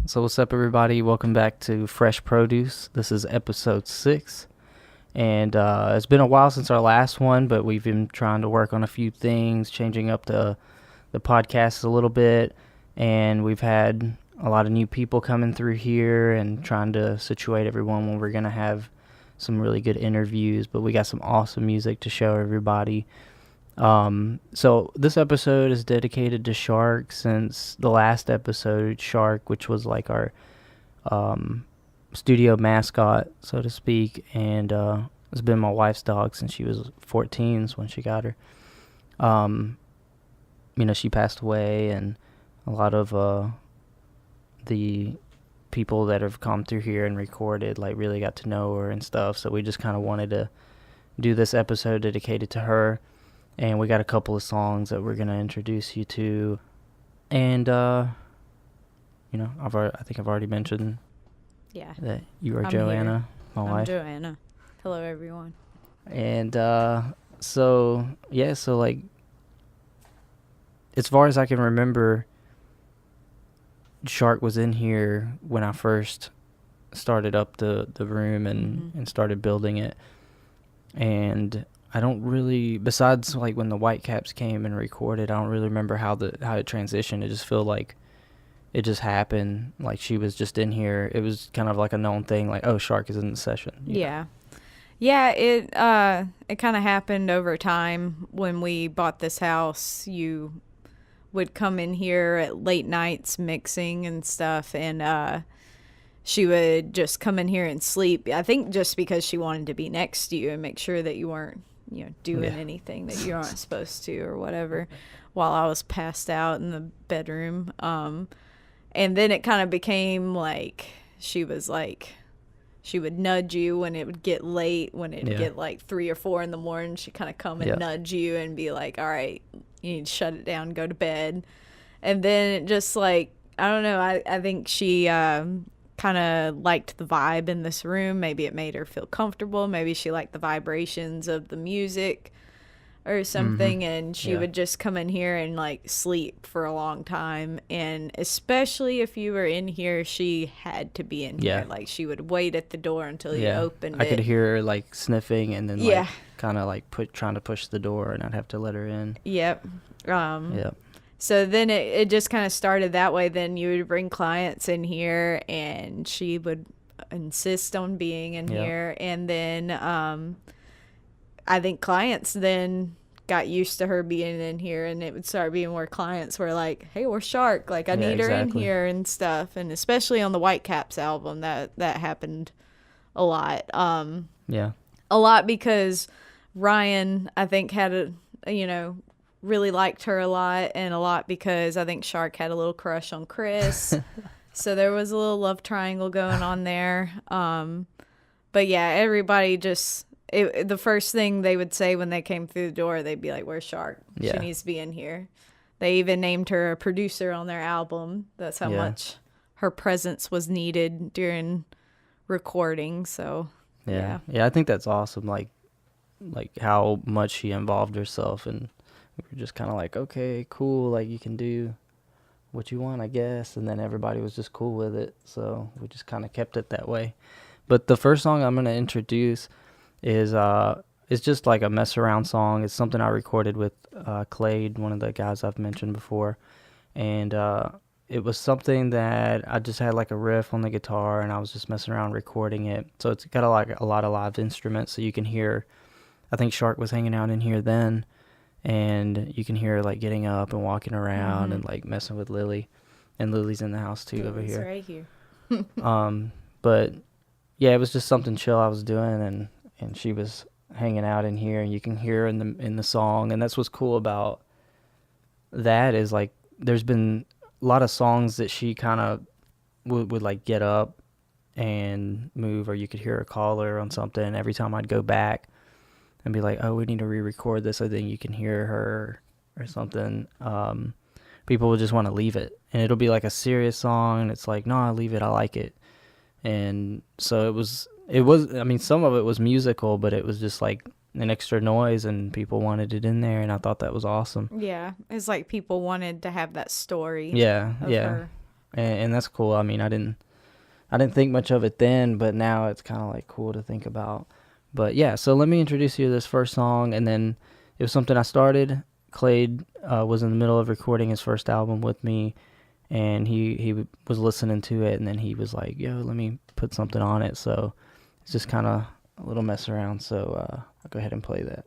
So what's up, everybody? Welcome back to Fresh Produce. This is episode 6. And it's been a while since our last one, but we've been trying to work on a few things, changing up the podcast a little bit. And we've had a lot of new people coming through here and trying to situate everyone when we're going to have some really good interviews. But we got some awesome music to show everybody. So this episode is dedicated to Shark, since the last episode, Shark, which was like our studio mascot, so to speak, and it's been my wife's dog since she was 14 when she got her. She passed away, and a lot of the people that have come through here and recorded really got to know her and stuff, so we just kind of wanted to do this episode dedicated to her. And we got a couple of songs that we're going to introduce you to. And, I think I've already mentioned that you are Joanna, my wife. I'm Joanna. Hello, everyone. And so as far as I can remember, Shark was in here when I first started up the room and started building it. And I don't really, besides when the Whyte Caps came and recorded, I don't really remember how it transitioned. It just feel like it just happened. Like she was just in here. It was kind of like a known thing. Like, oh, Shark is in the session. Yeah. It kind of happened over time. When we bought this house, you would come in here at late nights mixing and stuff, and she would just come in here and sleep. I think just because she wanted to be next to you and make sure that you weren't doing anything that you aren't supposed to or whatever, while I was passed out in the bedroom. And then it kind of became like she would nudge you when it would get late, when it'd get 3 or 4 in the morning. She'd kind of come and nudge you and be like, all right, you need to shut it down, go to bed. And then it just I don't know, I think she kind of liked the vibe in this room. Maybe it made her feel comfortable. Maybe she liked the vibrations of the music or something. And she would just come in here and sleep for a long time. And especially if you were in here, she had to be in here. She would wait at the door until you opened it. I could hear her sniffing and then kind of trying to push the door, and I'd have to let her in. Yep. So then it just kind of started that way. Then you would bring clients in here, and she would insist on being in here. And then I think clients then got used to her being in here, and it would start being where clients were like, hey, we're Shark. I need her in here and stuff. And especially on the Whyte Caps album, that happened a lot. A lot because Ryan, I think, had really liked her a lot, and a lot because I think Shark had a little crush on Chris. So there was a little love triangle going on there. But yeah, everybody just, the first thing they would say when they came through the door, they'd be like, where's Shark? She needs to be in here. They even named her a producer on their album. That's how much her presence was needed during recording. So yeah, I think that's awesome. Like how much she involved herself, and we were just kind of like, okay, cool, you can do what you want, I guess. And then everybody was just cool with it, so we just kind of kept it that way. But the first song I'm going to introduce is it's just a mess around song. It's something I recorded with Clade, one of the guys I've mentioned before. And it was something that I just had a riff on the guitar, and I was just messing around recording it. So it's got a lot of live instruments, so you can hear, I think Shark was hanging out in here then, and you can hear her getting up and walking around and messing with Lily, and Lily's in the house too over here. Right here. But yeah, it was just something chill I was doing, and she was hanging out in here, and you can hear her in the song. And that's what's cool about that is there's been a lot of songs that she kind of would get up and move, or you could hear her call her on something. And every time I'd go back and be like, oh, we need to re-record this, so then you can hear her or something, people will just want to leave it. And it'll be a serious song, and it's no, I'll leave it, I like it. And so it was, I mean, some of it was musical, but it was just an extra noise, and people wanted it in there, and I thought that was awesome. Yeah, it's people wanted to have that story. Yeah. Her. and that's cool. I mean, I didn't think much of it then, but now it's kind of like cool to think about. But yeah, so let me introduce you to this first song, and then it was something I started. Clade was in the middle of recording his first album with me, and he was listening to it, and then he was like, yo, let me put something on it. So it's just kind of a little mess around. So I'll go ahead and play that.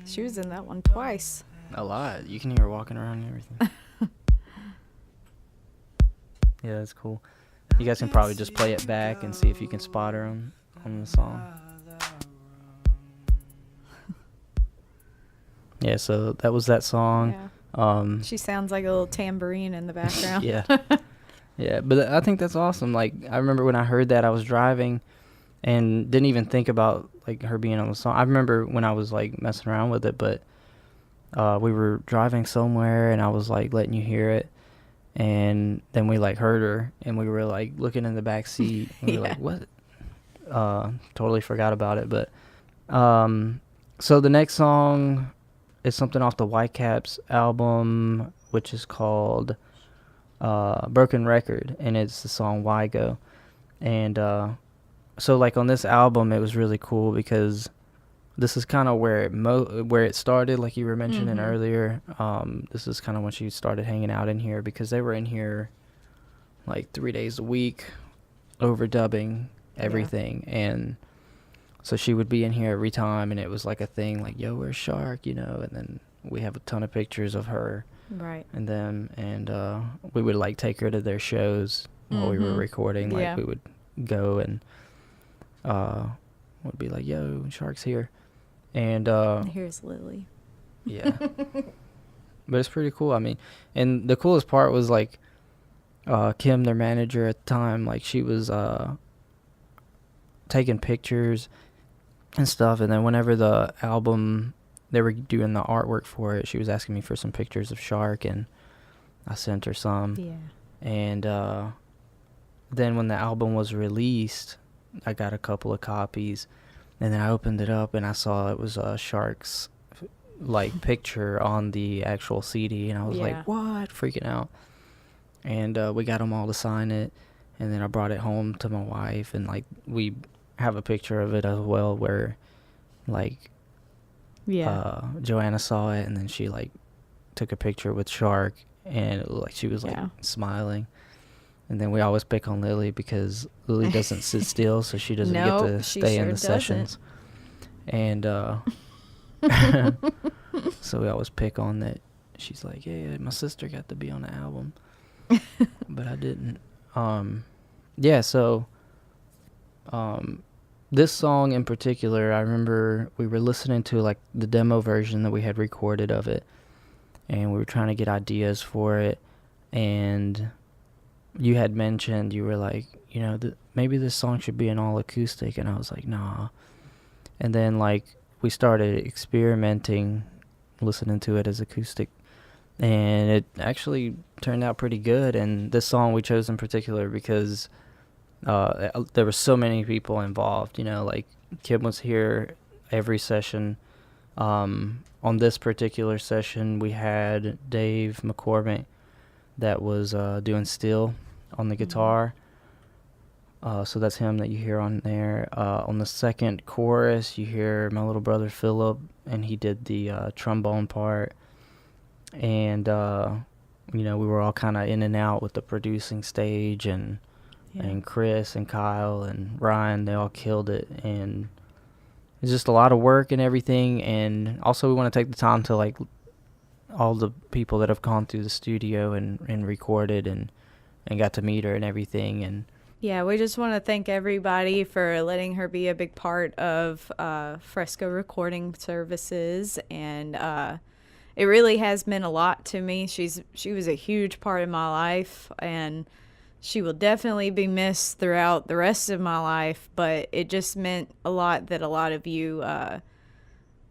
She was in that one twice. A lot. You can hear her walking around and everything. Yeah, that's cool. You guys can probably just play it back and see if you can spot her on the song. Yeah, so that was that song. Yeah. She sounds like a little tambourine in the background. Yeah. Yeah, but I think that's awesome. Like, I remember when I heard that, I was driving and didn't even think about like her being on the song. I remember when I was like messing around with it, but we were driving somewhere and I was like letting you hear it, and then we like heard her and we were like looking in the back seat and we were like, what? Totally forgot about it. But so the next song is something off the Whyte Caps album, which is called Broken Record, and it's the song Why Go. And so like on this album it was really cool because this is kind of where it started, like you were mentioning earlier. This is kind of when she started hanging out in here, because they were in here like 3 days a week overdubbing everything. And so she would be in here every time, and it was like a thing, like, yo, where's Shark, you know? And then we have a ton of pictures of her and them, and we would like take her to their shows while we were recording. Like we would go and would be like, yo, Shark's here. And here's Lily. Yeah. But it's pretty cool. I mean, and the coolest part was like Kim, their manager at the time, like she was taking pictures and stuff, and then whenever the album, they were doing the artwork for it, she was asking me for some pictures of Shark, and I sent her some. Yeah. And then when the album was released, I got a couple of copies, and then I opened it up and I saw it was Shark's like picture on the actual CD, and I was like, what? Freaking out. And we got them all to sign it, and then I brought it home to my wife, and like we have a picture of it as well, where like Joanna saw it, and then she like took a picture with Shark, and it looked like she was like smiling. And then we always pick on Lily because Lily doesn't sit still, so she doesn't get to stay in the sessions. And so we always pick on that. She's like, yeah, my sister got to be on the album, but I didn't. So this song in particular, I remember we were listening to like the demo version that we had recorded of it, and we were trying to get ideas for it, and you had mentioned, you were like, you know, maybe this song should be an all acoustic, and I was like, nah. And then like we started experimenting, listening to it as acoustic, and it actually turned out pretty good. And this song we chose in particular because there were so many people involved, you know, like Kim was here every session. On this particular session we had Dave McCormick that was doing steel on the guitar. So that's him that you hear on there. On the second chorus, you hear my little brother Philip, and he did the trombone part. And, you know, we were all kind of in and out with the producing stage, and Chris and Kyle and Ryan, they all killed it. And it's just a lot of work and everything. And also we want to take the time to, like, all the people that have gone through the studio and recorded and got to meet her and everything. And yeah, we just want to thank everybody for letting her be a big part of Fresco Recording Services, and it really has meant a lot to me. She was a huge part of my life, and she will definitely be missed throughout the rest of my life, but it just meant a lot that a lot of you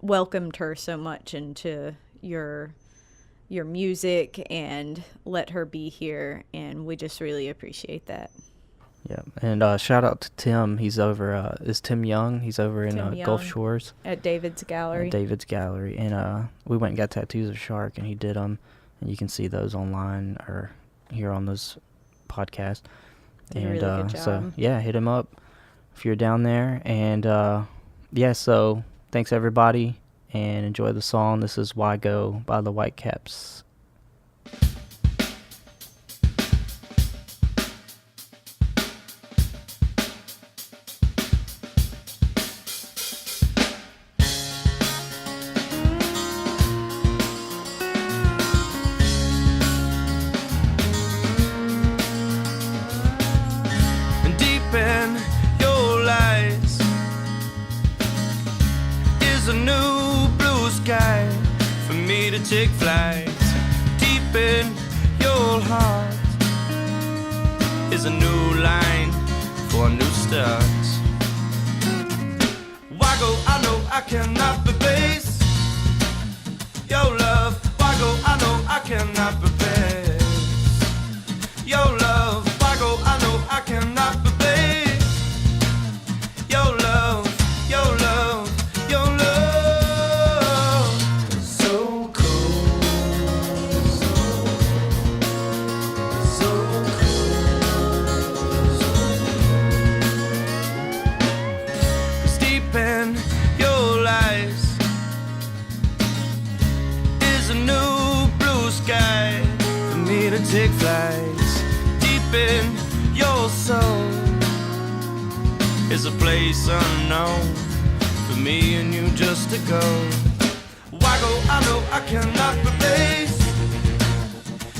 welcomed her so much into your music and let her be here, and we just really appreciate that. Yeah, and shout out to Tim. He's over, is Tim Young? He's over in Gulf Shores. At David's Gallery. And we went and got tattoos of Shark, and he did them. And you can see those online or here on this podcast. Did a really good job. So, yeah, hit him up if you're down there. And, so thanks, everybody, and enjoy the song. This is Why Go by the Whyte Caps. Take flight deep in your heart is a new line for a new start. Why go? I know I cannot replace your love. Why go? I know I cannot replace your love. Why go? I know I cannot replace your love, your love, your love. Take flights deep in your soul is a place unknown for me and you just to go. Why go? I know I cannot replace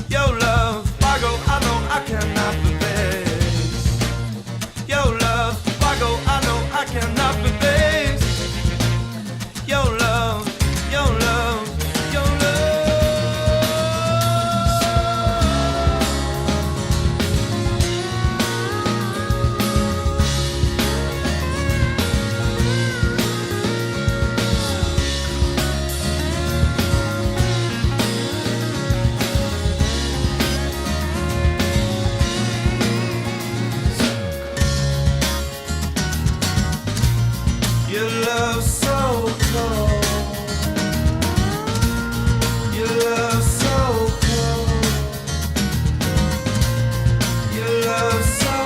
your love. Why go? I know I cannot replace your love. Why go? I know I cannot replace your love, your love, your love. Your love so cold. Your love so cold. Your love so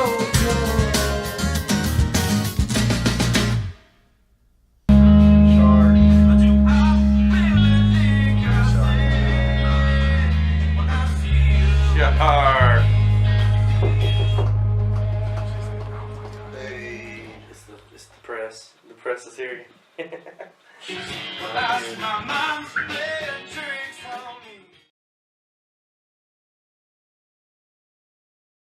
press. The press is here. Well, that's my mom's playing tricks on me.